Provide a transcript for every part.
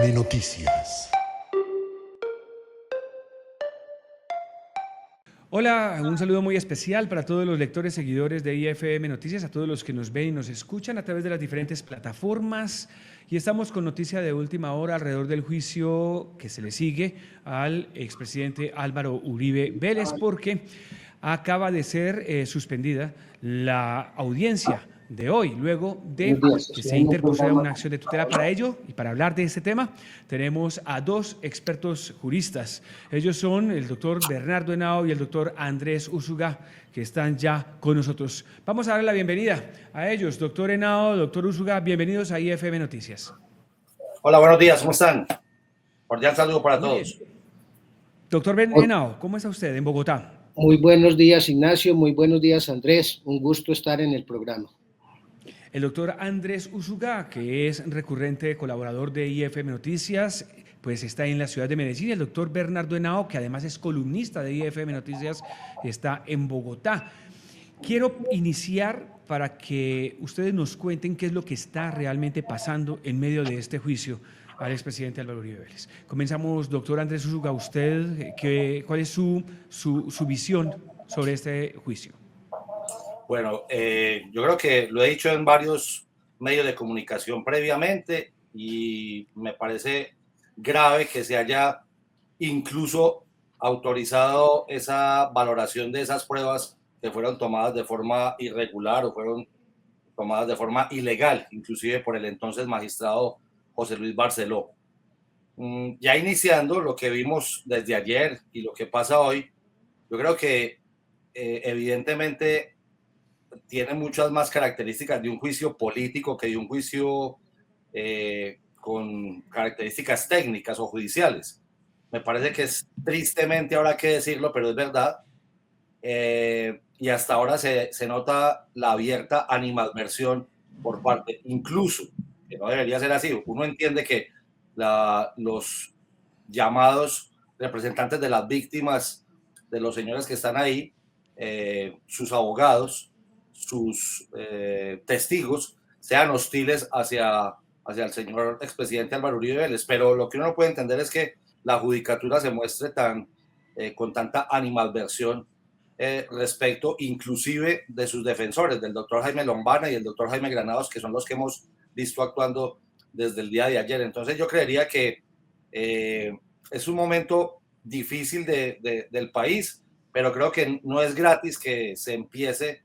IFM Noticias. Hola, un saludo muy especial para todos los lectores, seguidores de IFM Noticias, a todos los que nos ven y nos escuchan a través de las diferentes plataformas. Y estamos con noticia de última hora alrededor del juicio que se le sigue al expresidente Álvaro Uribe Vélez, porque acaba de ser suspendida la audiencia de hoy, luego de que se interpusiera una acción de tutela. Para ello y para hablar de este tema, tenemos a dos expertos juristas. Ellos son el doctor Bernardo Henao y el doctor Andrés Úsuga, que están ya con nosotros. Vamos a darle la bienvenida a ellos. Doctor Henao, doctor Úsuga, bienvenidos a IFM Noticias. Hola, buenos días, ¿cómo están? Cordial saludo para Muy todos. bien. Doctor Henao, ¿cómo está usted en Bogotá? Muy buenos días, Ignacio. Muy buenos días, Andrés. Un gusto estar en el programa. El doctor Andrés Úsuga, que es recurrente colaborador de IFM Noticias, pues está en la ciudad de Medellín. El doctor Bernardo Henao, que además es columnista de IFM Noticias, está en Bogotá. Quiero iniciar para que ustedes nos cuenten qué es lo que está realmente pasando en medio de este juicio al expresidente Álvaro Uribe Vélez. Comenzamos, doctor Andrés Úsuga, usted, ¿cuál es su visión sobre este juicio? Bueno, yo creo que lo he dicho en varios medios de comunicación previamente y me parece grave que se haya incluso autorizado esa valoración de esas pruebas que fueron tomadas de forma irregular o fueron tomadas de forma ilegal, inclusive por el entonces magistrado José Luis Barceló. Ya iniciando lo que vimos desde ayer y lo que pasa hoy, yo creo que evidentemente tiene muchas más características de un juicio político que de un juicio con características técnicas o judiciales. Me parece que es tristemente ahora que decirlo, pero es verdad. Y hasta ahora se nota la abierta animadversión por parte, incluso, que no debería ser así. Uno entiende que los llamados representantes de las víctimas, de los señores que están ahí, sus abogados, sus testigos, sean hostiles hacia el señor expresidente Álvaro Uribe Vélez. Pero lo que uno no puede entender es que la judicatura se muestre con tanta animadversión respecto inclusive de sus defensores, del doctor Jaime Lombana y el doctor Jaime Granados, que son los que hemos visto actuando desde el día de ayer. Entonces yo creería que es un momento difícil del país, pero creo que no es gratis que se empiece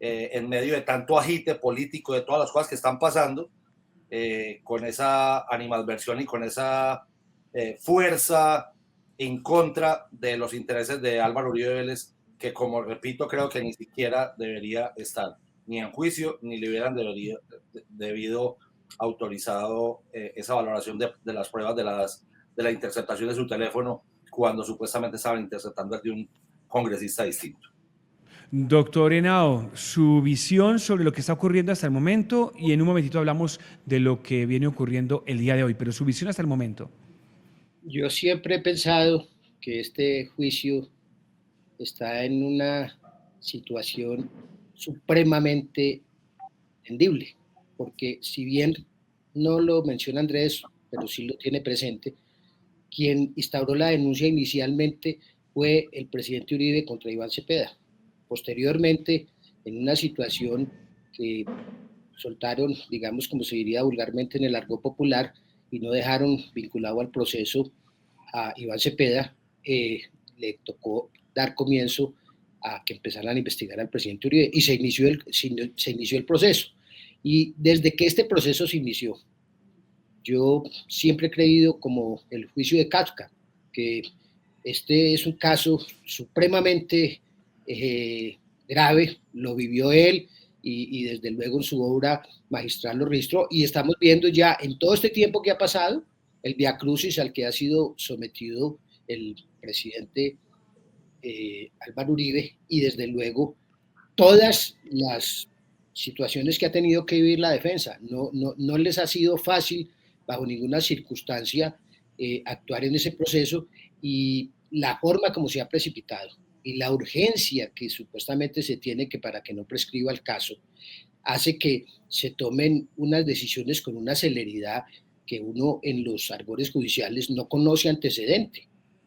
en medio de tanto agite político, de todas las cosas que están pasando, con esa animadversión y con esa fuerza en contra de los intereses de Álvaro Uribe Vélez, que, como repito, creo que ni siquiera debería estar ni en juicio, ni le hubieran debido autorizado esa valoración de las pruebas de la interceptación de su teléfono cuando supuestamente estaban interceptando de un congresista distinto. Doctor Henao, su visión sobre lo que está ocurriendo hasta el momento, y en un momentito hablamos de lo que viene ocurriendo el día de hoy, pero su visión hasta el momento. Yo siempre he pensado que este juicio está en una situación supremamente entendible, porque si bien no lo menciona Andrés, pero sí lo tiene presente, quien instauró la denuncia inicialmente fue el presidente Uribe contra Iván Cepeda. Posteriormente, en una situación que soltaron, digamos, como se diría vulgarmente en el argot popular, y no dejaron vinculado al proceso a Iván Cepeda, le tocó dar comienzo a que empezaran a investigar al presidente Uribe y se inició el proceso. Y desde que este proceso se inició, yo siempre he creído como el juicio de Kafka, que este es un caso supremamente grave, lo vivió él y desde luego en su obra magistral lo registró y estamos viendo ya en todo este tiempo que ha pasado el viacrucis al que ha sido sometido el presidente Álvaro Uribe y desde luego todas las situaciones que ha tenido que vivir la defensa. No les ha sido fácil bajo ninguna circunstancia actuar en ese proceso y la forma como se ha precipitado y la urgencia que supuestamente se tiene que para que no prescriba el caso hace que se tomen unas decisiones con una celeridad que uno en los arbores judiciales no conoce antecedente.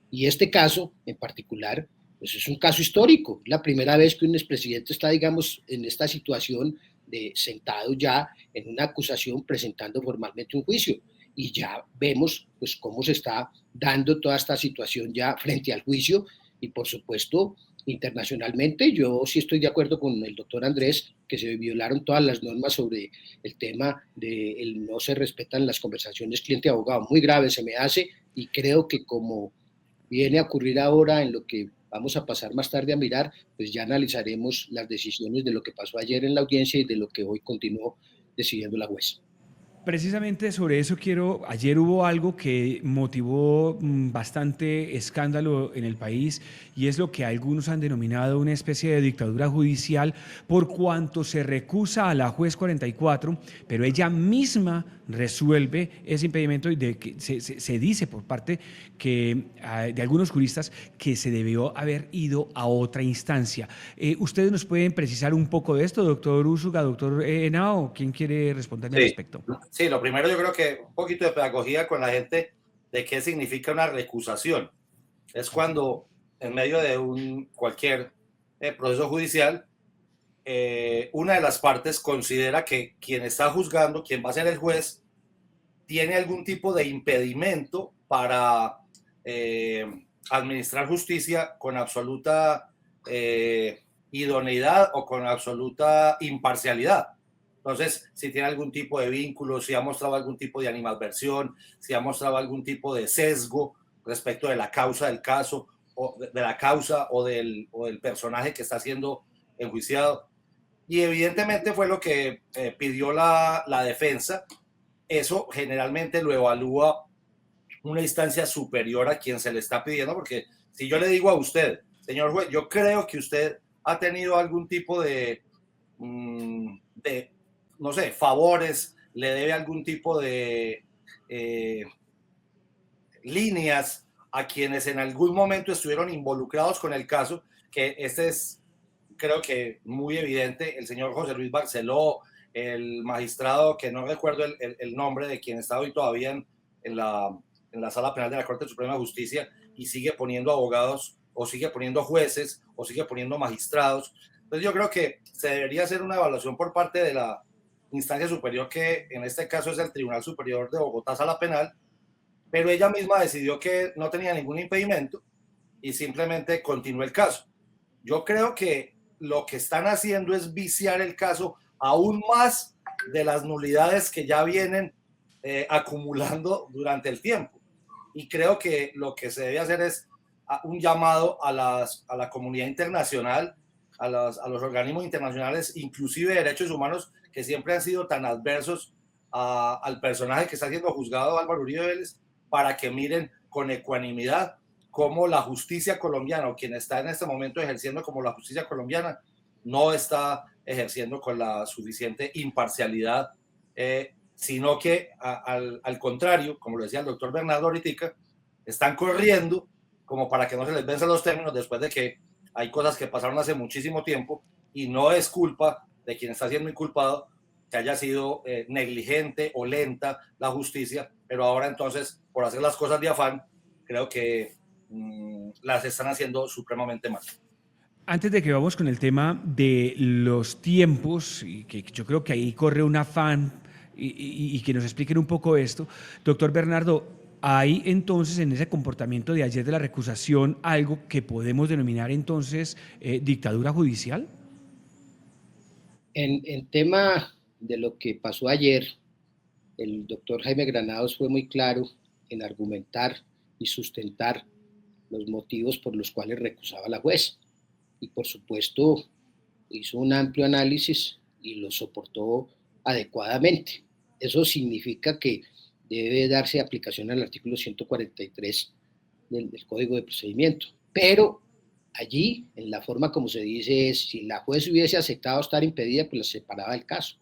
Y este caso en particular, pues es un caso histórico. La primera vez que un expresidente está, digamos, en esta situación de sentado ya en una acusación presentando formalmente un juicio. Y ya vemos pues cómo se está dando toda esta situación ya frente al juicio y por supuesto internacionalmente. Yo sí estoy de acuerdo con el doctor Andrés que se violaron todas las normas sobre el tema de el no se respetan las conversaciones cliente-abogado. Muy grave se me hace y creo que como viene a ocurrir ahora en lo que vamos a pasar más tarde a mirar, pues ya analizaremos las decisiones de lo que pasó ayer en la audiencia y de lo que hoy continuó decidiendo la jueza. Precisamente sobre eso ayer hubo algo que motivó bastante escándalo en el país y es lo que algunos han denominado una especie de dictadura judicial por cuanto se recusa a la juez 44, pero ella misma resuelve ese impedimento y de que se dice por parte de algunos juristas que se debió haber ido a otra instancia. ¿Ustedes nos pueden precisar un poco de esto, doctor Úsuga, doctor Henao? ¿Quién quiere responderme al Sí, respecto? sí, lo primero yo creo que un poquito de pedagogía con la gente de qué significa una recusación. Es cuando en medio de cualquier proceso judicial, una de las partes considera que quien está juzgando, quien va a ser el juez, tiene algún tipo de impedimento para administrar justicia con absoluta idoneidad o con absoluta imparcialidad. Entonces, si tiene algún tipo de vínculo, si ha mostrado algún tipo de animadversión, si ha mostrado algún tipo de sesgo respecto de la causa del caso, o de la causa o del personaje que está siendo enjuiciado. Y evidentemente fue lo que pidió la defensa. Eso generalmente lo evalúa una instancia superior a quien se le está pidiendo, porque si yo le digo a usted, señor juez, yo creo que usted ha tenido algún tipo de no sé, favores, le debe algún tipo de líneas a quienes en algún momento estuvieron involucrados con el caso, que este es, creo que muy evidente, el señor José Luis Barceló, el magistrado, que no recuerdo el nombre de quien está hoy todavía en la sala penal de la Corte Suprema de Justicia y sigue poniendo abogados o sigue poniendo jueces o sigue poniendo magistrados. Entonces yo creo que se debería hacer una evaluación por parte de la instancia superior, que en este caso es el Tribunal Superior de Bogotá, sala penal, pero ella misma decidió que no tenía ningún impedimento y simplemente continuó el caso. Yo creo que lo que están haciendo es viciar el caso aún más de las nulidades que ya vienen acumulando durante el tiempo. Y creo que lo que se debe hacer es un llamado a la comunidad internacional, a los organismos internacionales, inclusive de derechos humanos, que siempre han sido tan adversos al personaje que está siendo juzgado, Álvaro Uribe Vélez, para que miren con ecuanimidad cómo la justicia colombiana, o quien está en este momento ejerciendo como la justicia colombiana, no está ejerciendo con la suficiente imparcialidad, sino que al contrario, como lo decía el doctor Bernardo ahorita, están corriendo como para que no se les venzan los términos después de que hay cosas que pasaron hace muchísimo tiempo y no es culpa de quien está siendo inculpado que haya sido negligente o lenta la justicia, pero ahora entonces, por hacer las cosas de afán, creo que las están haciendo supremamente mal. Antes de que vamos con el tema de los tiempos, y que yo creo que ahí corre un afán y que nos expliquen un poco esto, doctor Bernardo, ¿hay entonces en ese comportamiento de ayer de la recusación algo que podemos denominar entonces dictadura judicial? En tema de lo que pasó ayer, el doctor Jaime Granados fue muy claro en argumentar y sustentar los motivos por los cuales recusaba a la juez. Y por supuesto hizo un amplio análisis y lo soportó adecuadamente. Eso significa que debe darse aplicación al artículo 143 del Código de Procedimiento. Pero allí, en la forma como se dice, es si la juez hubiese aceptado estar impedida, pues la separaba del caso.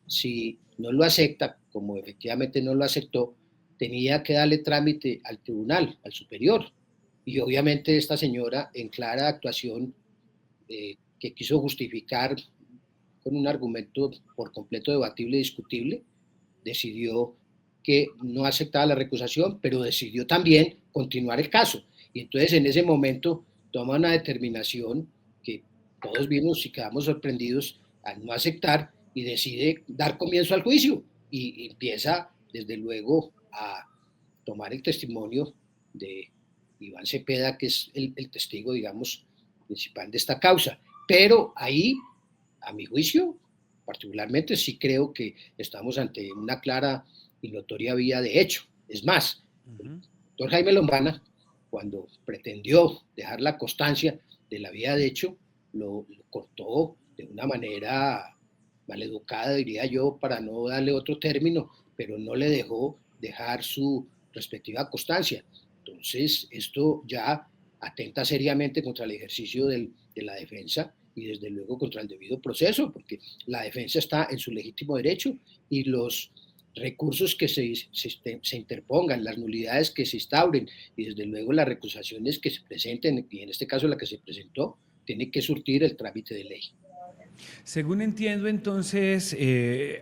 Si no lo acepta, como efectivamente no lo aceptó, tenía que darle trámite al tribunal, al superior. Y obviamente esta señora, en clara actuación, que quiso justificar con un argumento por completo debatible y discutible, decidió que no aceptaba la recusación, pero decidió también continuar el caso. Y entonces en ese momento toma una determinación que todos vimos y quedamos sorprendidos al no aceptar y decide dar comienzo al juicio y empieza desde luego a tomar el testimonio de Iván Cepeda, que es el testigo, digamos, principal de esta causa. Pero ahí, a mi juicio, particularmente, sí creo que estamos ante una clara y notoria vía de hecho. Es más, el doctor Jaime Lombana, cuando pretendió dejar la constancia de la vía de hecho, lo cortó de una manera maleducada, diría yo, para no darle otro término, pero no le dejó dejar su respectiva constancia. Entonces, esto ya atenta seriamente contra el ejercicio de la defensa y desde luego contra el debido proceso, porque la defensa está en su legítimo derecho y los recursos que se interpongan, las nulidades que se instauren y desde luego las recusaciones que se presenten, y en este caso la que se presentó, tiene que surtir el trámite de ley. Según entiendo, entonces,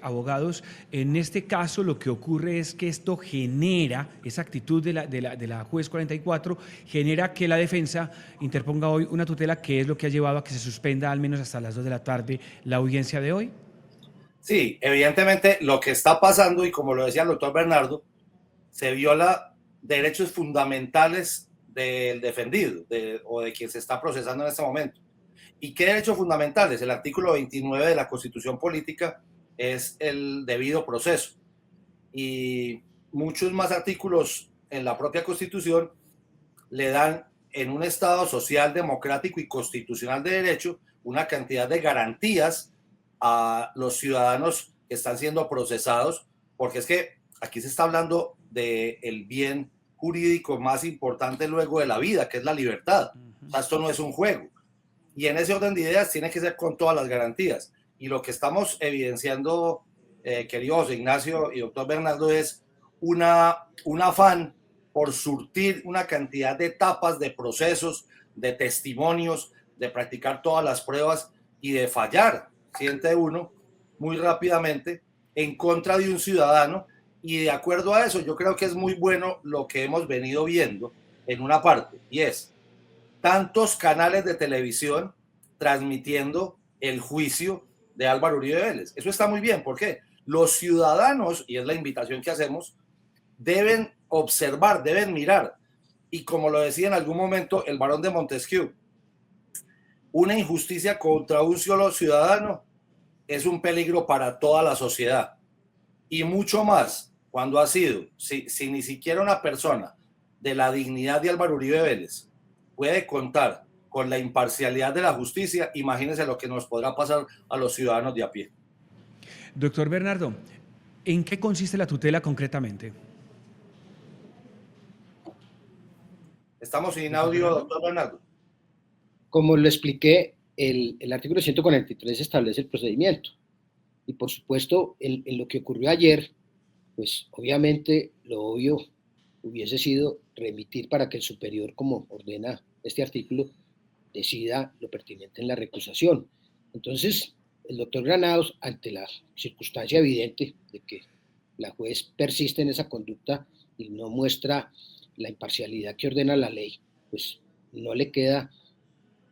abogados, en este caso lo que ocurre es que esto genera, esa actitud de la juez 44, genera que la defensa interponga hoy una tutela, que es lo que ha llevado a que se suspenda al menos hasta las 2 de la tarde la audiencia de hoy. Sí, evidentemente lo que está pasando, y como lo decía el doctor Bernardo, se viola derechos fundamentales del defendido o de quien se está procesando en este momento. ¿Y qué derechos fundamentales? El artículo 29 de la Constitución Política es el debido proceso. Y muchos más artículos en la propia Constitución le dan, en un Estado social, democrático y constitucional de derecho, una cantidad de garantías a los ciudadanos que están siendo procesados, porque es que aquí se está hablando del bien jurídico más importante luego de la vida, que es la libertad. O sea, esto no es un juego. Y en ese orden de ideas tiene que ser con todas las garantías. Y lo que estamos evidenciando, querido José Ignacio y doctor Bernardo, es un afán por surtir una cantidad de etapas, de procesos, de testimonios, de practicar todas las pruebas y de fallar, siente uno, muy rápidamente en contra de un ciudadano. Y de acuerdo a eso, yo creo que es muy bueno lo que hemos venido viendo en una parte, y es tantos canales de televisión transmitiendo el juicio de Álvaro Uribe Vélez. Eso está muy bien. ¿Por qué? Los ciudadanos, y es la invitación que hacemos, deben observar, deben mirar. Y como lo decía en algún momento el barón de Montesquieu, una injusticia contra un solo ciudadano es un peligro para toda la sociedad. Y mucho más cuando ha sido, si ni siquiera una persona de la dignidad de Álvaro Uribe Vélez puede contar con la imparcialidad de la justicia, imagínense lo que nos podrá pasar a los ciudadanos de a pie. Doctor Bernardo, ¿en qué consiste la tutela concretamente? Estamos sin audio, doctor Bernardo. Como lo expliqué, el artículo 143 establece el procedimiento. Y por supuesto, en lo que ocurrió ayer, pues obviamente lo obvio hubiese sido remitir para que el superior, como ordena este artículo, decida lo pertinente en la recusación. Entonces, el doctor Granados, ante la circunstancia evidente de que la juez persiste en esa conducta y no muestra la imparcialidad que ordena la ley, pues no le queda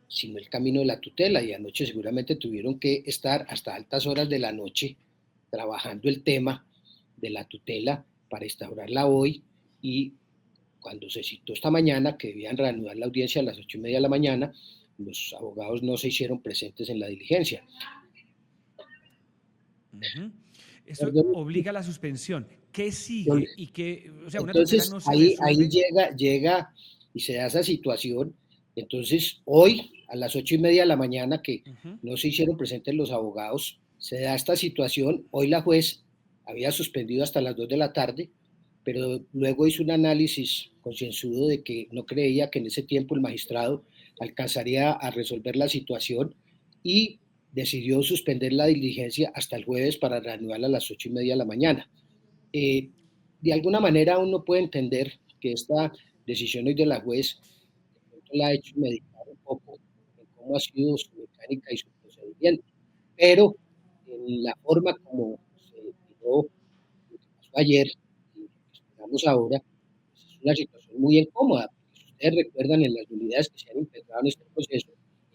sino el camino de la tutela, y anoche seguramente tuvieron que estar hasta altas horas de la noche trabajando el tema de la tutela para instaurarla hoy, y cuando se citó esta mañana que debían reanudar la audiencia a las 8:30 de la mañana, los abogados no se hicieron presentes en la diligencia. Esto obliga a la suspensión. ¿Qué sigue? Y que, o sea, una tutela Entonces, no se ahí resuelve. llega y se da esa situación. Entonces, hoy, a las 8:30 de la mañana, que no se hicieron presentes los abogados, se da esta situación. Hoy la juez había suspendido hasta las 2 de la tarde, pero luego hizo un análisis concienzudo de que no creía que en ese tiempo el magistrado alcanzaría a resolver la situación y decidió suspender la diligencia hasta el jueves para reanudarla a las 8:30 de la mañana. De alguna manera uno puede entender que esta decisión hoy de la juez la ha hecho meditar un poco en cómo ha sido su mecánica y su procedimiento, pero en la forma como se dio lo que pasó ayer, estamos ahora, pues es una situación muy incómoda. Si ustedes recuerdan en las unidades que se han integrado en este proceso,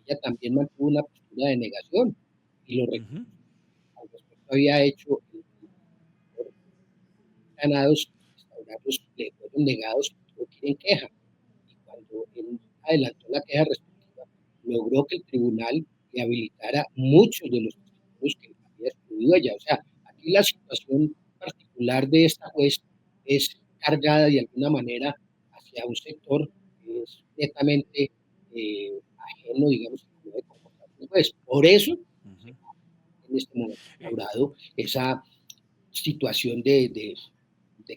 ella también mantuvo una postura de negación y lo Ujú. al respecto había hecho ganados restaurados le fueron negados por en queja. Y cuando él adelantó la queja respectiva, logró que el tribunal le habilitara muchos de los testimonios que había excluido ella. O sea, aquí la situación particular de esta juez es cargada de alguna manera hacia un sector que es netamente ajeno, digamos, al modo de comportamiento del juez. Por eso, Ujú. en este momento, ha Eh, instaurado esa situación de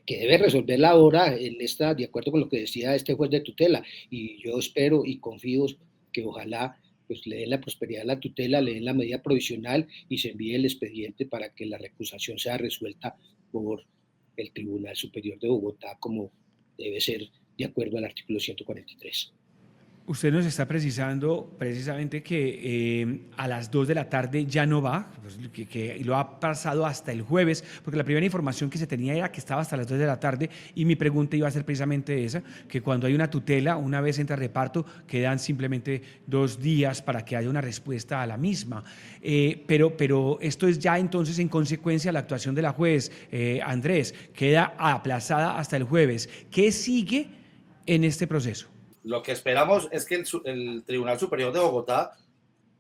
que debe resolver la hora, él está de acuerdo con lo que decía este juez de tutela, y yo espero y confío que ojalá pues le den la prosperidad a la tutela, le den la medida provisional y se envíe el expediente para que la recusación sea resuelta por el Tribunal Superior de Bogotá como debe ser de acuerdo al artículo 143. Usted nos está precisando precisamente que a las 2 de la tarde ya no va, pues, que lo ha pasado hasta el jueves, porque la primera información que se tenía era que estaba hasta las 2 de la tarde y mi pregunta iba a ser precisamente esa, que cuando hay una tutela, una vez entra reparto, quedan simplemente 2 días para que haya una respuesta a la misma. Pero esto es ya entonces en consecuencia la actuación de la juez, Andrés, queda aplazada hasta el jueves. ¿Qué sigue en este proceso? Lo que esperamos es que el Tribunal Superior de Bogotá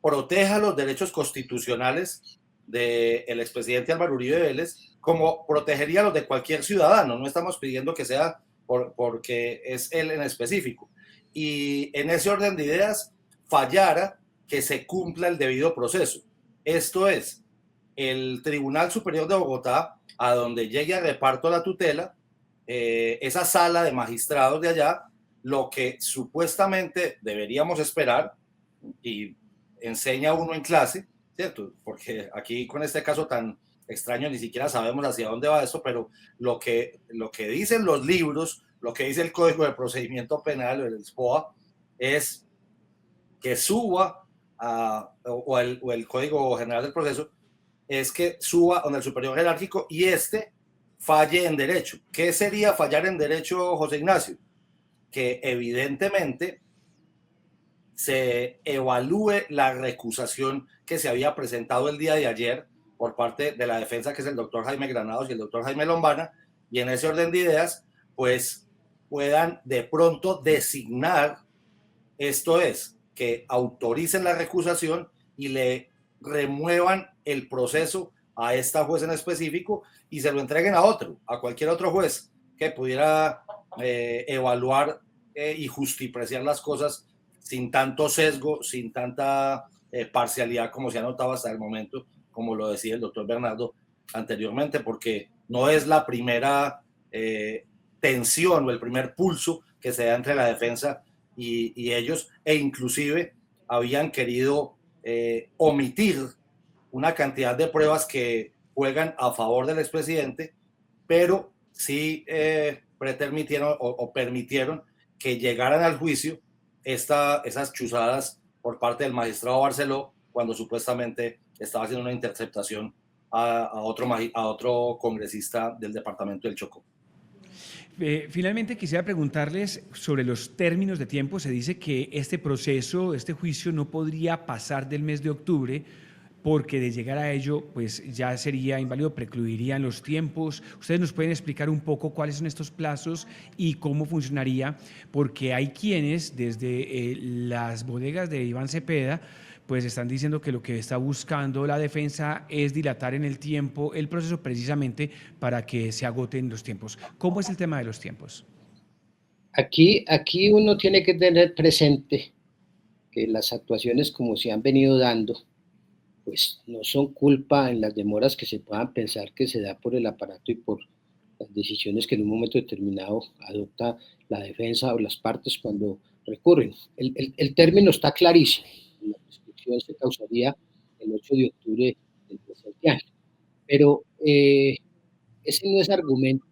proteja los derechos constitucionales del expresidente Álvaro Uribe Vélez como protegería los de cualquier ciudadano. No estamos pidiendo que sea porque es él en específico. Y en ese orden de ideas, fallara que se cumpla el debido proceso. Esto es, el Tribunal Superior de Bogotá, a donde llegue a reparto la tutela, esa sala de magistrados de allá, lo que supuestamente deberíamos esperar, y enseña uno en clase, ¿cierto? Porque aquí con este caso tan extraño ni siquiera sabemos hacia dónde va eso, pero lo que dicen los libros, lo que dice el Código de Procedimiento Penal, el SPOA, es que suba o el Código General del Proceso, es que suba donde el superior jerárquico y este falle en derecho. ¿Qué sería fallar en derecho, José Ignacio? Que evidentemente se evalúe la recusación que se había presentado el día de ayer por parte de la defensa, que es el doctor Jaime Granados y el doctor Jaime Lombana, y en ese orden de ideas, pues puedan de pronto designar, esto es, que autoricen la recusación y le remuevan el proceso a esta juez en específico y se lo entreguen a otro, a cualquier otro juez que pudiera evaluar y justipreciar las cosas sin tanto sesgo, sin tanta parcialidad como se ha notado hasta el momento, como lo decía el doctor Bernardo anteriormente, porque no es la primera tensión o el primer pulso que se da entre la defensa y ellos, e inclusive habían querido omitir una cantidad de pruebas que juegan a favor del expresidente, pero sí pretermitieron o permitieron que llegaran al juicio esas chuzadas por parte del magistrado Barceló cuando supuestamente estaba haciendo una interceptación a otro congresista del departamento del Chocó. Finalmente quisiera preguntarles sobre los términos de tiempo. Se dice que este proceso, este juicio no podría pasar del mes de octubre porque de llegar a ello pues ya sería inválido, precluirían los tiempos. Ustedes nos pueden explicar un poco cuáles son estos plazos y cómo funcionaría, porque hay quienes desde las bodegas de Iván Cepeda pues están diciendo que lo que está buscando la defensa es dilatar en el tiempo el proceso precisamente para que se agoten los tiempos. ¿Cómo es el tema de los tiempos? Aquí uno tiene que tener presente que las actuaciones como se han venido dando, pues no son culpa en las demoras que se puedan pensar que se da por el aparato y por las decisiones que en un momento determinado adopta la defensa o las partes cuando recurren. El término está clarísimo. La prescripción se causaría el 8 de octubre del presente año. Pero ese no es argumento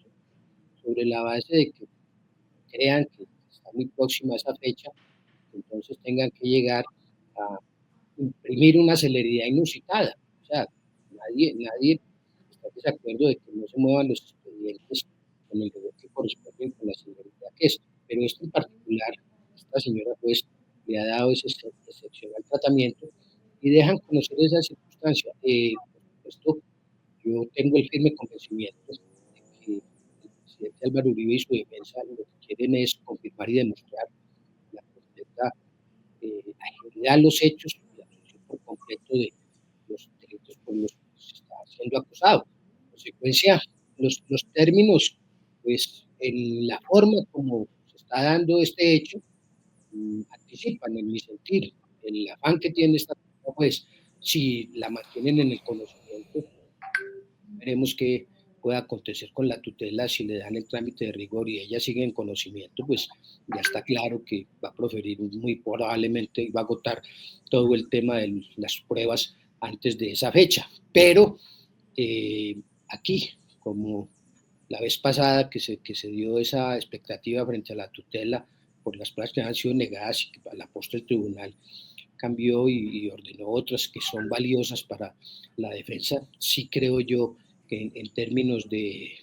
sobre la base de que crean que está muy próxima esa fecha, que entonces tengan que llegar a imprimir una celeridad inusitada. O sea, nadie está en desacuerdo de que no se muevan los expedientes con el deber que corresponde con la señorita que es. Pero esto en particular, esta señora juez le ha dado ese excepcional tratamiento y dejan conocer esa circunstancia. Por supuesto, yo tengo el firme convencimiento de que el presidente Álvaro Uribe y su defensa lo que quieren es confirmar y demostrar la completa agilidad, los hechos y la absolución por completo de los delitos por los que se está siendo acusado. En consecuencia, los términos, pues en la forma como se está dando este hecho, anticipan, en mi sentir, el afán que tiene esta pues si la mantienen en el conocimiento, veremos qué pueda acontecer con la tutela si le dan el trámite de rigor y ella sigue en conocimiento, pues ya está claro que va a proferir muy probablemente y va a agotar todo el tema de las pruebas antes de esa fecha. Pero aquí, como la vez pasada que se dio esa expectativa frente a la tutela por las pruebas que han sido negadas y que a la postre el tribunal cambió y ordenó otras que son valiosas para la defensa, sí creo yo que en términos de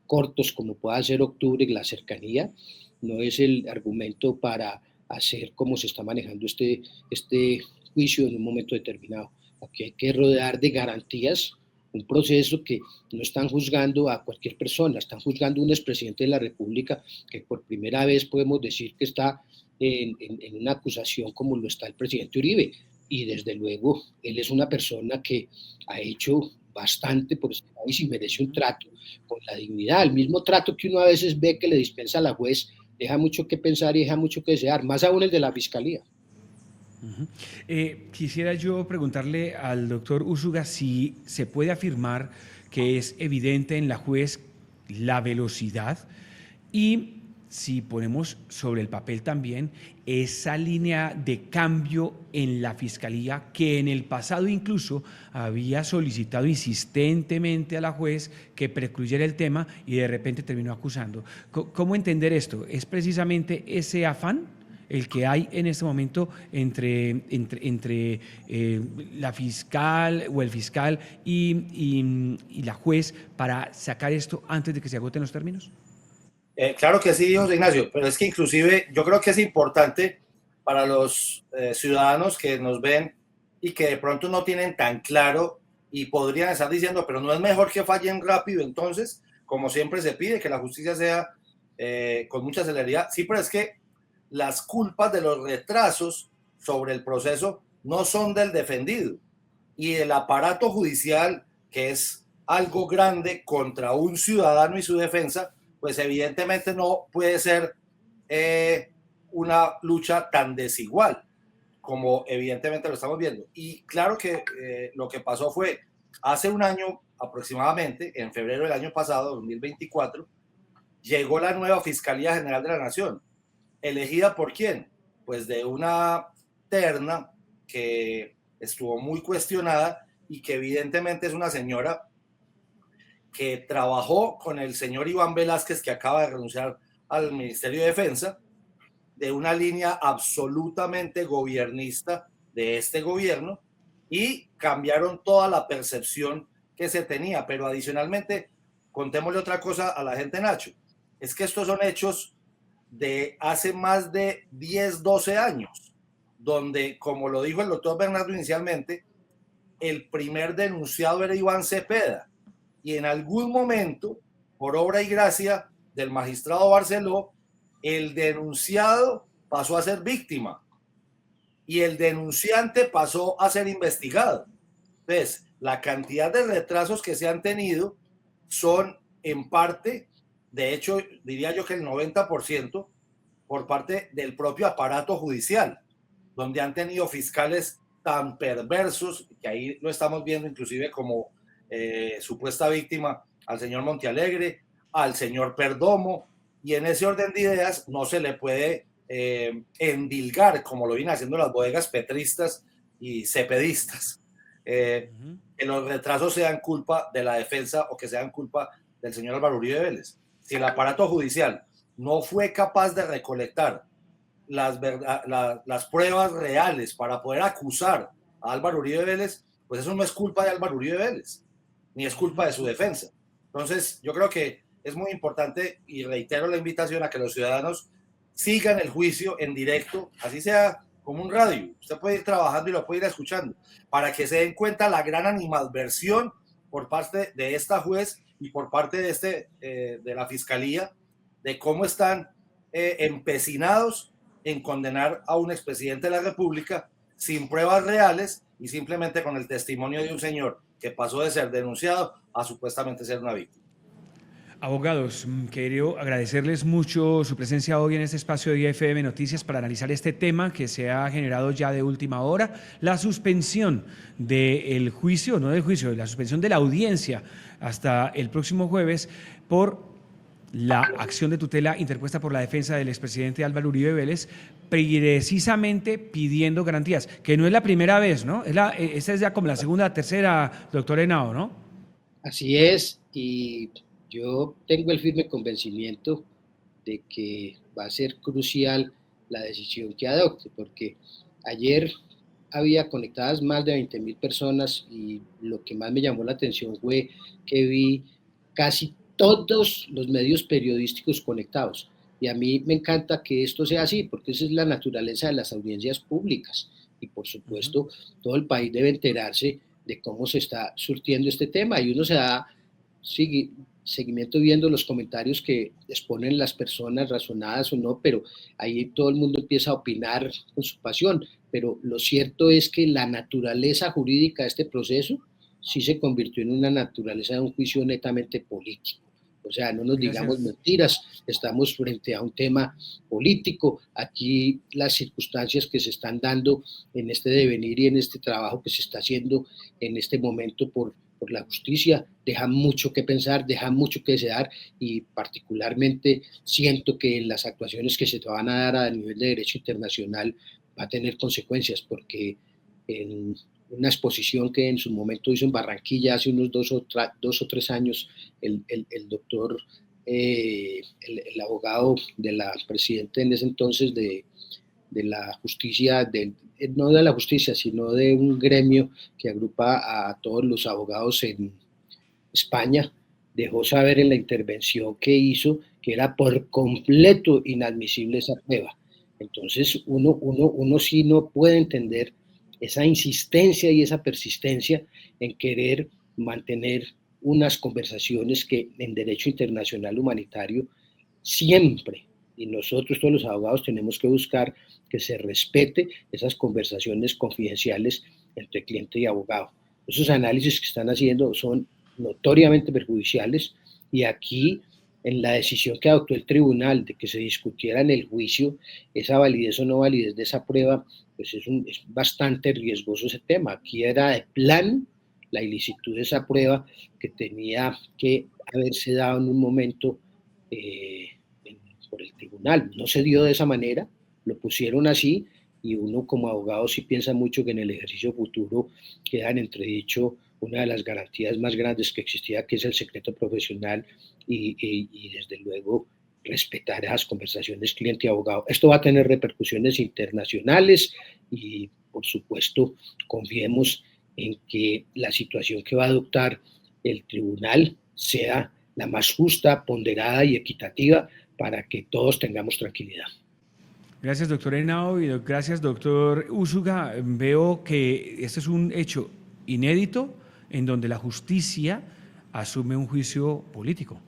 cortos como pueda ser octubre, la cercanía no es el argumento para hacer como se está manejando este juicio en un momento determinado. Aquí hay que rodear de garantías un proceso que no están juzgando a cualquier persona, están juzgando a un expresidente de la República que por primera vez podemos decir que está en una acusación como lo está el presidente Uribe. Y desde luego, él es una persona que ha hecho bastante por este país y merece un trato con la dignidad. El mismo trato que uno a veces ve que le dispensa a la juez deja mucho que pensar y deja mucho que desear, más aún el de la fiscalía. Quisiera yo preguntarle al doctor Úsuga si se puede afirmar que es evidente en la juez la velocidad y si ponemos sobre el papel también esa línea de cambio en la fiscalía que en el pasado incluso había solicitado insistentemente a la juez que precluyera el tema y de repente terminó acusando. ¿Cómo entender esto? ¿Es precisamente ese afán el que hay en este momento entre la fiscal o el fiscal y la juez para sacar esto antes de que se agoten los términos? Claro que sí, José Ignacio, pero es que inclusive yo creo que es importante para los ciudadanos que nos ven y que de pronto no tienen tan claro y podrían estar diciendo, pero no es mejor que fallen rápido entonces, como siempre se pide, que la justicia sea con mucha celeridad. Sí, pero es que las culpas de los retrasos sobre el proceso no son del defendido y el aparato judicial, que es algo grande contra un ciudadano y su defensa, pues evidentemente no puede ser una lucha tan desigual como evidentemente lo estamos viendo. Y claro que lo que pasó fue hace un año aproximadamente, en febrero del año pasado, 2024, llegó la nueva Fiscalía General de la Nación. ¿Elegida por quién? Pues de una terna que estuvo muy cuestionada y que evidentemente es una señora que trabajó con el señor Iván Velázquez, que acaba de renunciar al Ministerio de Defensa, de una línea absolutamente gobiernista de este gobierno, y cambiaron toda la percepción que se tenía. Pero adicionalmente, contémosle otra cosa a la gente, Nacho, es que estos son hechos de hace más de 10, 12 años, donde, como lo dijo el doctor Bernardo inicialmente, el primer denunciado era Iván Cepeda, y en algún momento, por obra y gracia del magistrado Barceló, el denunciado pasó a ser víctima y el denunciante pasó a ser investigado. Entonces, la cantidad de retrasos que se han tenido son en parte, de hecho, diría yo que el 90%, por parte del propio aparato judicial, donde han tenido fiscales tan perversos, que ahí lo estamos viendo inclusive como supuesta víctima al señor Montealegre, al señor Perdomo, y en ese orden de ideas no se le puede endilgar, como lo vienen haciendo las bodegas petristas y cepedistas, que los retrasos sean culpa de la defensa o que sean culpa del señor Álvaro Uribe Vélez. Si el aparato judicial no fue capaz de recolectar las pruebas reales para poder acusar a Álvaro Uribe Vélez, pues eso no es culpa de Álvaro Uribe Vélez, ni es culpa de su defensa. Entonces, yo creo que es muy importante y reitero la invitación a que los ciudadanos sigan el juicio en directo, así sea como un radio. Usted puede ir trabajando y lo puede ir escuchando, para que se den cuenta la gran animadversión por parte de esta juez y por parte de la fiscalía, de cómo están empecinados en condenar a un expresidente de la República sin pruebas reales y simplemente con el testimonio de un señor que pasó de ser denunciado a supuestamente ser una víctima. Abogados, quiero agradecerles mucho su presencia hoy en este espacio de IFM Noticias para analizar este tema que se ha generado ya de última hora, la suspensión del juicio, no del juicio, la suspensión de la audiencia hasta el próximo jueves por la acción de tutela interpuesta por la defensa del expresidente Álvaro Uribe Vélez, precisamente pidiendo garantías, que no es la primera vez, ¿no? Esta es ya como la segunda, tercera, doctor Henao, ¿no? Así es, y yo tengo el firme convencimiento de que va a ser crucial la decisión que adopte, porque ayer había conectadas más de 20.000 personas y lo que más me llamó la atención fue que vi casi todos los medios periodísticos conectados. Y a mí me encanta que esto sea así, porque esa es la naturaleza de las audiencias públicas. Y por supuesto, todo el país debe enterarse de cómo se está surtiendo este tema. Y uno se da seguimiento viendo los comentarios que exponen las personas, razonadas o no, pero ahí todo el mundo empieza a opinar con su pasión. Pero lo cierto es que la naturaleza jurídica de este proceso sí se convirtió en una naturaleza de un juicio netamente político. O sea, no nos digamos mentiras, estamos frente a un tema político. Aquí las circunstancias que se están dando en este devenir y en este trabajo que se está haciendo en este momento por la justicia dejan mucho que pensar, dejan mucho que desear, y particularmente siento que en las actuaciones que se van a dar a nivel de derecho internacional va a tener consecuencias, porque en una exposición que en su momento hizo en Barranquilla hace unos dos o tres años, el doctor, el abogado de la presidenta en ese entonces de la justicia, no de la justicia, sino de un gremio que agrupa a todos los abogados en España, dejó saber en la intervención que hizo que era por completo inadmisible esa prueba. Entonces uno sí no puede entender esa insistencia y esa persistencia en querer mantener unas conversaciones que en derecho internacional humanitario siempre, y nosotros todos los abogados tenemos que buscar que se respete esas conversaciones confidenciales entre cliente y abogado. Esos análisis que están haciendo son notoriamente perjudiciales, y aquí en la decisión que adoptó el tribunal de que se discutiera en el juicio esa validez o no validez de esa prueba, pues es bastante riesgoso ese tema. Aquí era de plan la ilicitud de esa prueba que tenía que haberse dado en un momento por el tribunal. No se dio de esa manera, lo pusieron así, y uno como abogado sí piensa mucho que en el ejercicio futuro queda en entredicho una de las garantías más grandes que existía, que es el secreto profesional, y desde luego respetar esas conversaciones cliente y abogado. Esto va a tener repercusiones internacionales y, por supuesto, confiemos en que la situación que va a adoptar el tribunal sea la más justa, ponderada y equitativa para que todos tengamos tranquilidad. Gracias, doctor Henao, y gracias, doctor Úsuga. Veo que este es un hecho inédito en donde la justicia asume un juicio político.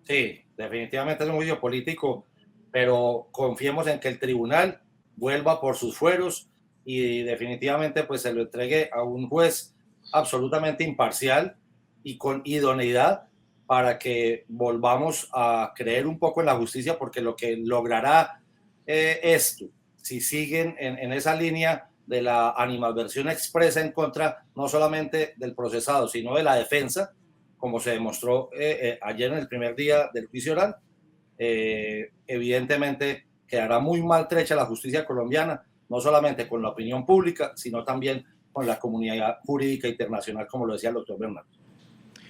Sí, definitivamente es un juicio político, pero confiemos en que el tribunal vuelva por sus fueros y definitivamente pues se lo entregue a un juez absolutamente imparcial y con idoneidad, para que volvamos a creer un poco en la justicia, porque lo que logrará esto, si siguen en esa línea de la animadversión expresa en contra no solamente del procesado, sino de la defensa, como se demostró ayer en el primer día del juicio oral, evidentemente quedará muy maltrecha la justicia colombiana, no solamente con la opinión pública, sino también con la comunidad jurídica internacional, como lo decía el doctor Bernardo.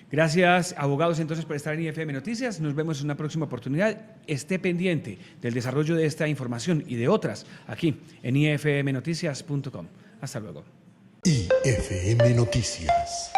Gracias, abogados, entonces, por estar en IFM Noticias. Nos vemos en una próxima oportunidad. Esté pendiente del desarrollo de esta información y de otras aquí en ifmnoticias.com. Hasta luego. IFM Noticias.